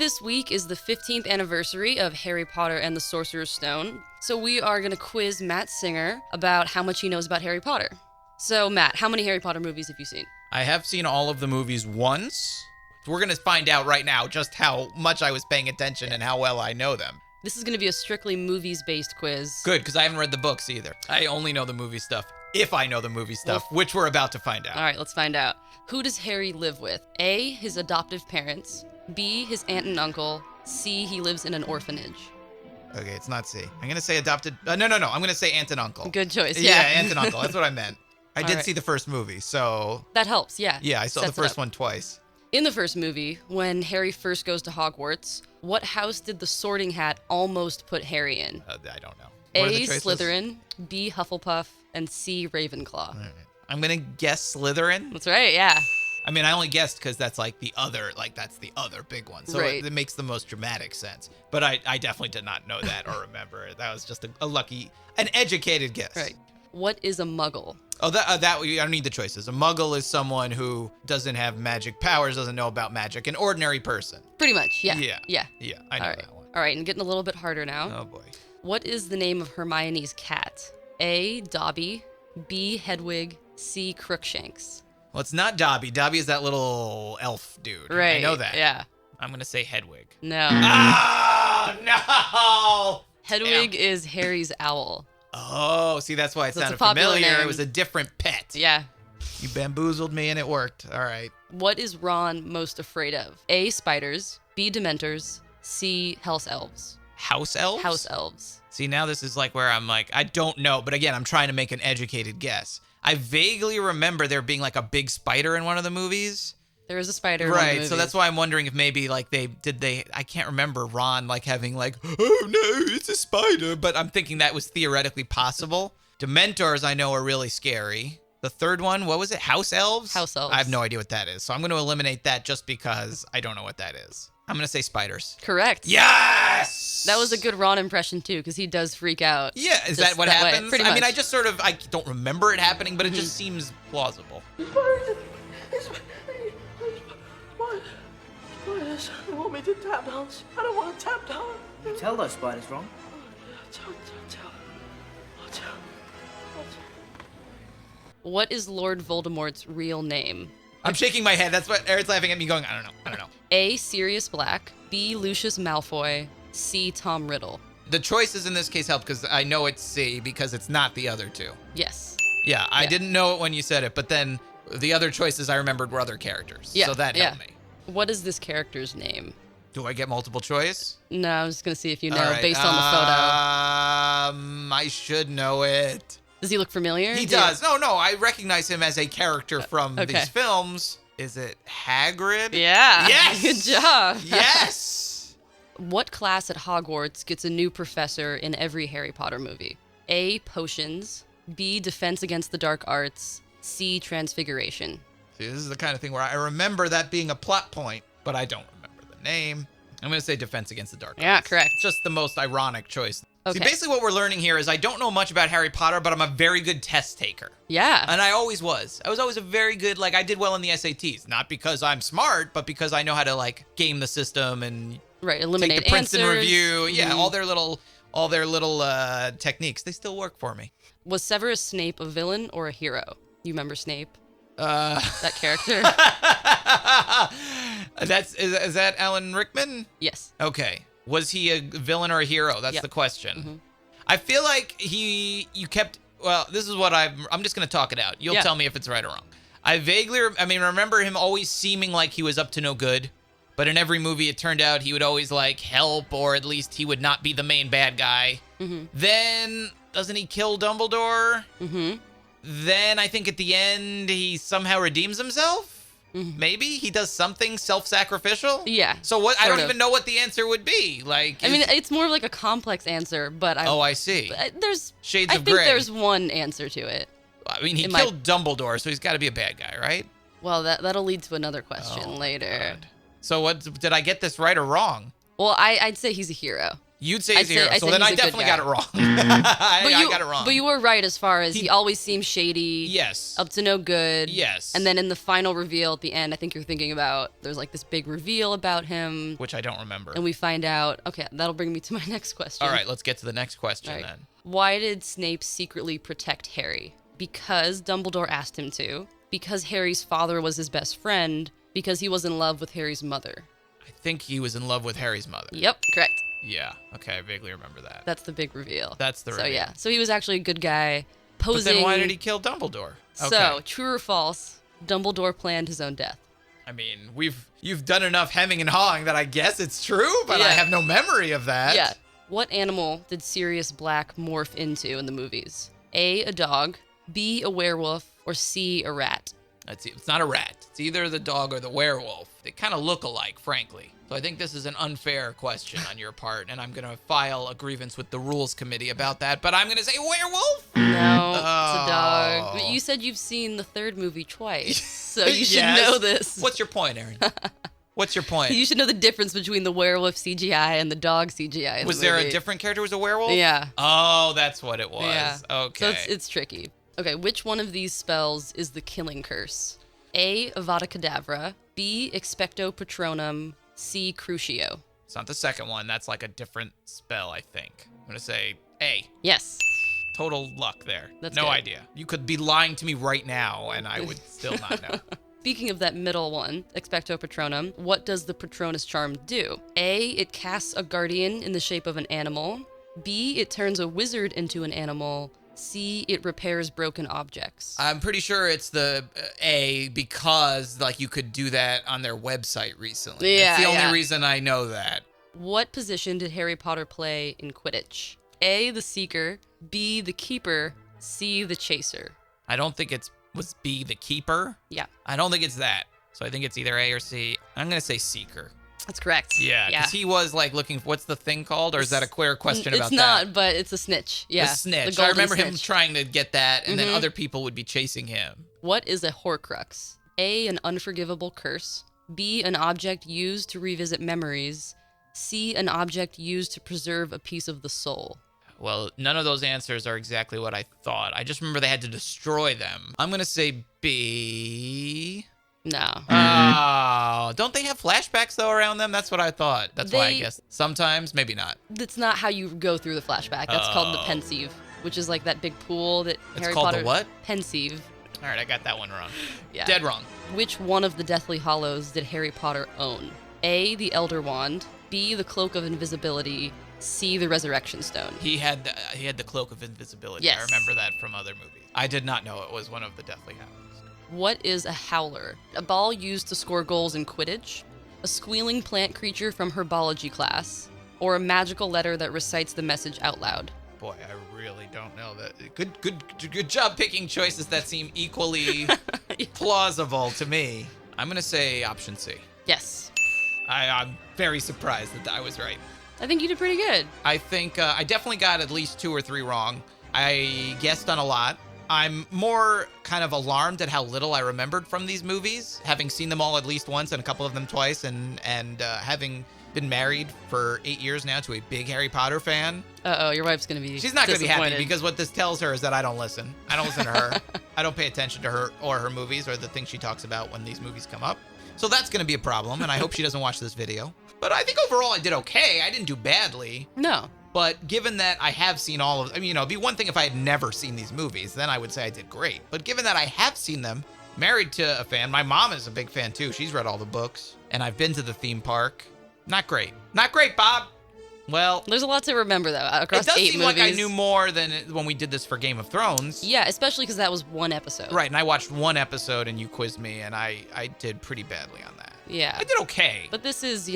This week is the 15th anniversary of Harry Potter and the Sorcerer's Stone, so we are going to quiz Matt Singer about how much he knows about Harry Potter. So, Matt, how many Harry Potter movies have you seen? I have seen all of the movies once. We're going to find out right now just how much I was paying attention and how well I know them. This is going to be a strictly movies-based quiz. Good, because I haven't read the books either. I only know the movie stuff, if I know the movie stuff, which we're about to find out. All right, let's find out. Who does Harry live with? A, his adoptive parents. B, his aunt and uncle. C, he lives in an orphanage. Okay, it's not C. I'm going to say adopted. No. I'm going to say aunt and uncle. Good choice, yeah. Yeah, aunt and uncle. That's what I meant. I did right. see the first movie, so... That helps, yeah. Yeah, I saw the first one twice. In the first movie, when Harry first goes to Hogwarts, what house did the Sorting Hat almost put Harry in? I don't know. A, Slytherin, B, Hufflepuff, and C, Ravenclaw. All right. I'm going to guess Slytherin. That's right, yeah. I mean, I only guessed because that's like that's the other big one. So right. it makes the most dramatic sense. But I definitely did not know that or remember it. That was just an educated guess. Right. What is a Muggle? Oh, I don't need the choices. A Muggle is someone who doesn't have magic powers, doesn't know about magic, an ordinary person. Pretty much, yeah. Yeah, I know that one. All right, and getting a little bit harder now. Oh, boy. What is the name of Hermione's cat? A, Dobby, B, Hedwig, C, Crookshanks. Well, it's not Dobby. Dobby is that little elf dude. Right. I know that. Yeah. I'm going to say Hedwig. No. Oh, no! Hedwig is Harry's owl. Oh, see, that's why it So it's sounded a popular familiar. name. It was a different pet. Yeah. You bamboozled me and it worked. All right. What is Ron most afraid of? A, spiders, B, dementors, C, house elves. House elves? House elves. See, now this is like where I'm like, I don't know. But again, I'm trying to make an educated guess. I vaguely remember there being like a big spider in one of the movies. There is a spider in one of the Right, movies. so that's why I'm wondering if maybe like I can't remember Ron like having like, oh no, it's a spider. But I'm thinking that was theoretically possible. Dementors I know are really scary. The third one, what was it? House elves? House elves. I have no idea what that is. So I'm going to eliminate that just because I don't know what that is. I'm going to say spiders. Correct. Yes! That was a good Ron impression, too, because he does freak out. Yeah, is just that what that way, happens? pretty I mean, much. I don't remember it happening, but it just seems plausible. Spiders! They want me to tap dance. I don't want to tap dance. You tell those spiders, Ron. I'll tell. What is Lord Voldemort's real name? I'm shaking my head. That's what Eric's laughing at me going, I don't know. A, Sirius Black, B, Lucius Malfoy, C, Tom Riddle. The choices in this case help because I know it's C because it's not the other two. Yes. Yeah, I didn't know it when you said it, but then the other choices I remembered were other characters. Yeah, So that helped me. What is this character's name? Do I get multiple choice? No, I was going to see if you know All right, based on the photo. I should know it. Does he look familiar? He does. No, I recognize him as a character from okay. these films. Is it Hagrid? Yeah. Yes! Good job. Yes! What class at Hogwarts gets a new professor in every Harry Potter movie? A, potions, B, defense against the dark arts, C, transfiguration. See, this is the kind of thing where I remember that being a plot point, but I don't remember the name. I'm going to say defense against the dark arts. Yeah, correct. It's just the most ironic choice. Okay. See, basically what we're learning here is I don't know much about Harry Potter, but I'm a very good test taker. Yeah. And I always was. I was always a very good, I did well in the SATs. Not because I'm smart, but because I know how to, game the system and Right, eliminate take the Princeton answers. review. Yeah, all their little techniques. They still work for me. Was Severus Snape a villain or a hero? You remember Snape? That character? Is that Alan Rickman? Yes. Okay. Was he a villain or a hero? That's the question. Mm-hmm. I feel like this is what I'm just going to talk it out. You'll tell me if it's right or wrong. I remember him always seeming like he was up to no good, but in every movie it turned out he would always help, or at least he would not be the main bad guy. Mm-hmm. Then, doesn't he kill Dumbledore? Mm-hmm. Then I think at the end he somehow redeems himself? Mm-hmm. Maybe he does something self-sacrificial. Yeah. So what? I don't even know what the answer would be. It's more of a complex answer, but I see. There's shades of gray. I think gray. there's one answer to it. I mean, he killed Dumbledore, so he's got to be a bad guy, right? Well, that'll lead to another question later. God. So what? Did I get this right or wrong? Well, I'd say he's a hero. You'd say he's a hero. I'd So say then he's I a good definitely guy. got it wrong. I got it wrong. But you were right as far as he always seems shady. Yes. Up to no good. Yes. And then in the final reveal at the end, I think you're thinking about, there's like this big reveal about him. Which I don't remember. And we find out, okay, that'll bring me to my next question. All right, let's get to the next question All right. then. Why did Snape secretly protect Harry? Because Dumbledore asked him to. Because Harry's father was his best friend. Because he was in love with Harry's mother. I think he was in love with Harry's mother. Yep, correct. Yeah. Okay, I vaguely remember that. That's the big reveal. That's the reveal. So yeah, so he was actually a good guy. Posing. But then why did he kill Dumbledore? Okay. So, true or false, Dumbledore planned his own death. I mean, you've done enough hemming and hawing that I guess it's true, but I Yeah. have no memory of that. Yeah. What animal did Sirius Black morph into in the movies? A dog, B, a werewolf, or C, a rat? It's not a rat. It's either the dog or the werewolf. They kind of look alike, frankly. So I think this is an unfair question on your part, and I'm going to file a grievance with the rules committee about that, but I'm going to say werewolf? No, it's a dog. Oh. But you said you've seen the third movie twice, so you should Yes. know this. What's your point, Aaron? What's your point? You should know the difference between the werewolf CGI and the dog CGI in Was the there movie. a different character who was a werewolf? Yeah. Oh, that's what it was. Yeah. Okay. So it's tricky. Okay, which one of these spells is the killing curse? A, Avada Kedavra, B, Expecto Patronum, C, Crucio. It's not the second one. That's like a different spell, I think. I'm going to say A. Yes. Total luck there. That's no good. idea. You could be lying to me right now, and I would still not know. Speaking of that middle one, Expecto Patronum, what does the Patronus Charm do? A, it casts a guardian in the shape of an animal. B, it turns a wizard into an animal. C, it repairs broken objects. I'm pretty sure it's the A because like you could do that on their website recently. Yeah, That's the only yeah. reason I know that. What position did Harry Potter play in Quidditch? A, the Seeker, B, the Keeper, C, the Chaser. I don't think was B the keeper. Yeah, I don't think it's that. So I think it's either A or C. I'm going to say Seeker. that's correct. Yeah, because he was like looking for, what's the thing called? Or is that a queer question about It's not, that? but it's a snitch. Yeah, The snitch. the I golden remember him snitch. trying to get that, and then Mhm. other people would be chasing him. What is a Horcrux? A, an unforgivable curse. B, an object used to revisit memories. C, an object used to preserve a piece of the soul. Well, none of those answers are exactly what I thought. I just remember they had to destroy them. I'm going to say B. No. Oh, don't they have flashbacks, though, around them? That's what I thought. That's why I They- guess. Sometimes, maybe not. That's not how you go through the flashback. That's called the Oh. pensieve, which is like that big pool that It's Harry called Potter... the what? Pensieve. All right, I got that one wrong. Yeah. Dead wrong. Which one of the Deathly Hallows did Harry Potter own? A, the Elder Wand. B, the Cloak of Invisibility. C, the Resurrection Stone. He had the Cloak of Invisibility. Yes. I remember that from other movies. I did not know it was one of the Deathly Hallows. What is a Howler? A ball used to score goals in Quidditch, a squealing plant creature from herbology class, or a magical letter that recites the message out loud. Boy, I really don't know that. Good job picking choices that seem equally plausible to me. I'm gonna say option C. Yes. I'm very surprised that I was right. I think you did pretty good. I think I definitely got at least 2 or 3 wrong. I guessed on a lot. I'm more kind of alarmed at how little I remembered from these movies, having seen them all at least once and a couple of them twice, and having been married for 8 years now to a big Harry Potter fan. Uh-oh, your wife's going to be She's not going to be happy disappointed. because what this tells her is that I don't listen. I don't listen to her. I don't pay attention to her or her movies or the things she talks about when these movies come up. So that's going to be a problem, and I hope she doesn't watch this video. But I think overall I did okay. I didn't do badly. No. But given that I have seen all of, I mean, it'd be one thing if I had never seen these movies, then I would say I did great. But given that I have seen them, married to a fan, my mom is a big fan too. She's read all the books, and I've been to the theme park. Not great. Not great, Bob. Well, There's a lot to remember, though, across it does 8 seem movies. like I knew more than when we did this for Game of Thrones. Yeah, especially because that was one episode. Right, and I watched one episode and you quizzed me, and I did pretty badly on that. Yeah. I did okay. But this is,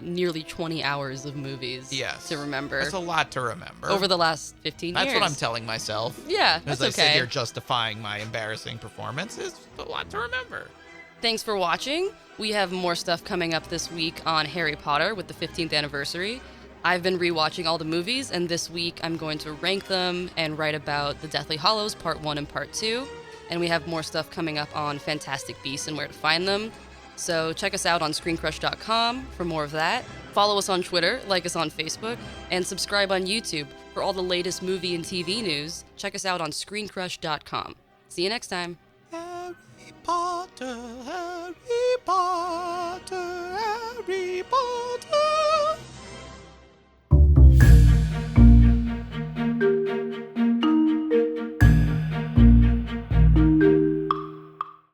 nearly 20 hours of movies Yes. to remember That's a lot to remember. over the last 15 years. That's what I'm telling myself. Yeah, As that's I okay. sit here justifying my embarrassing performance, it's a lot to remember. Thanks for watching. We have more stuff coming up this week on Harry Potter with the 15th anniversary. I've been rewatching all the movies, and this week I'm going to rank them and write about the Deathly Hallows Part 1 and Part 2. And we have more stuff coming up on Fantastic Beasts and where to find them. So check us out on ScreenCrush.com for more of that. Follow us on Twitter, like us on Facebook, and subscribe on YouTube. For all the latest movie and TV news, check us out on ScreenCrush.com. See you next time. Harry Potter, Harry Potter, Harry Potter.